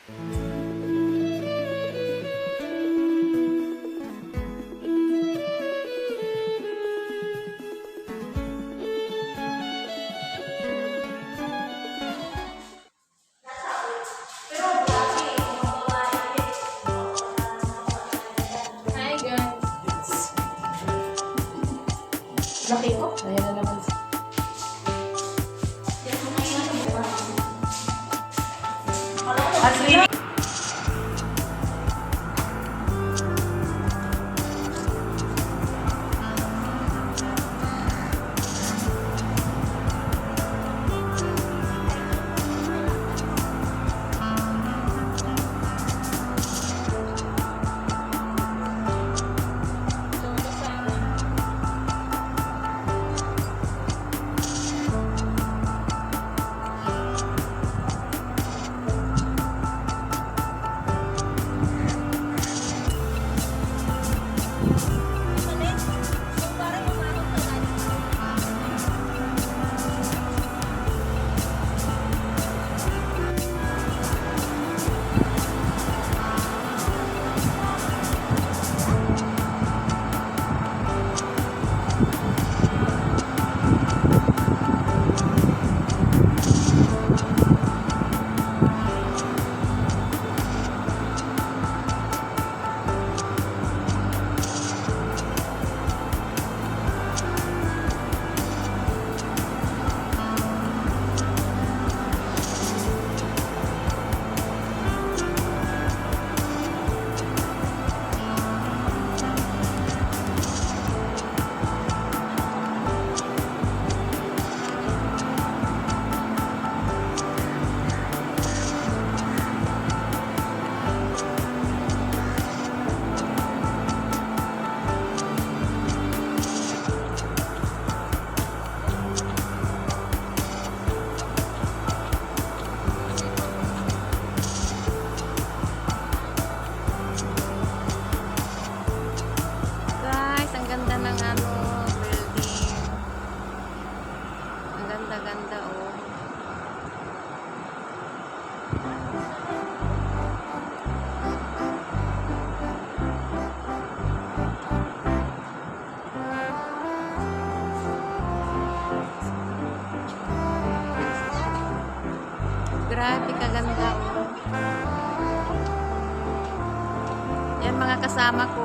Laki ko. Ayan na naman. Asli. Ganda oh. Grabe kaganda oh. Yan mga kasama ko.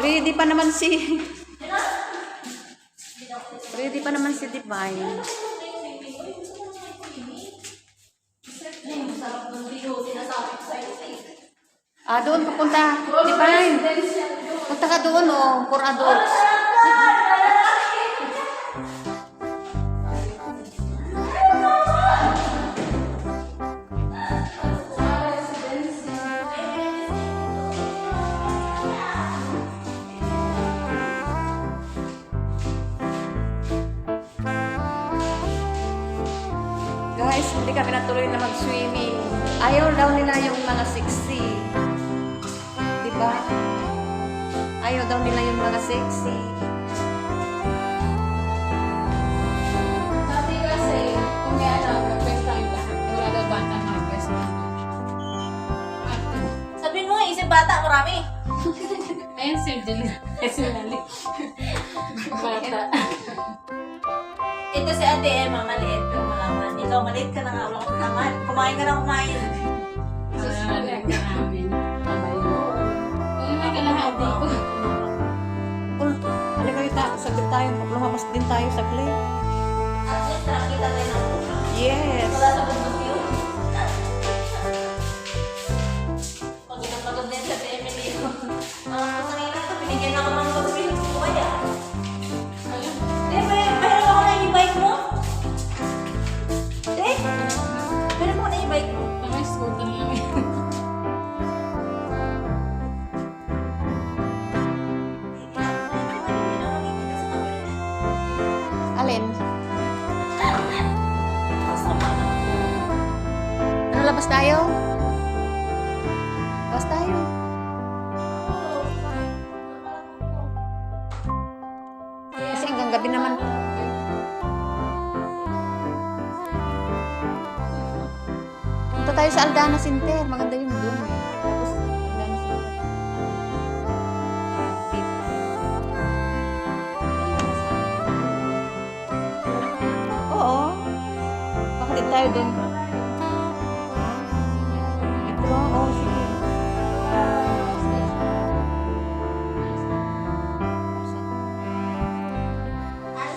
Ay, hindi. Ready pa naman si... Ready pa naman si Divine. Doon papunta. Divine. Punta ka doon, for adults. Guys, hindi kami natuloy na mag-swimming. Ayaw daw nila yung mga 60. Diba? Ayaw daw nila yung mga sexy. Sabi kasi, kung may alam, nag-best tayo lahat. Wala daw bata mga best tayo. Sabihin mo nga, isip bata, marami. Ayun, Sir Jelly. Personally. Bata. Ito si Ate Emma, maliit pero malaman. Ikaw, maliit ka na nga, wala kang kaman. Kumain ka na kumain. Susulit ka namin. Kung may kalahati ko. Halika kayo saglit tayo. Lumabas din tayo sa play. At least, nakakita tayo ng buka. Yes. Wala sa bundok yun. Pagod din sa Emily. Sa nila ito, binigyan ako ng pagpilog ko kaya. Meron ako na i-bike mo? Meron ako na i-bike mo? May scooter lang yun. Alin? Ano, labas tayo? Labas tayo. Kasi hanggang gabi naman. Punta tayo sa Aldana Center. Maganda yung doon. Tapos, Aldana Center. Oo. Bakit tayo doon? Metro? Oo, sige.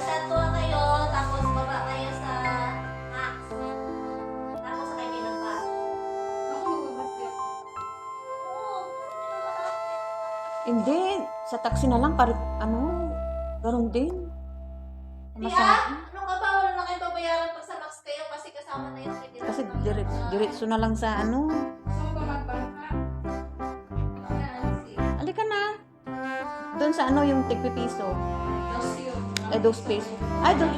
Sa tuwa kayo, tapos baba kayo sa Max. Tapos sa kanya ng bus. Ako magbabas din. Oo. Hindi. Sa taxi na lang. Ganon din. Ano ka ba? Wala na kayo babayaran pag sa Max kayo kasi kasama na yung kanya. Kasi diretso na lang sa Saan ba magbangka? Halika na. Doon sa yung tigpipiso. Tapos yun. Dos pesos. Ay, doon.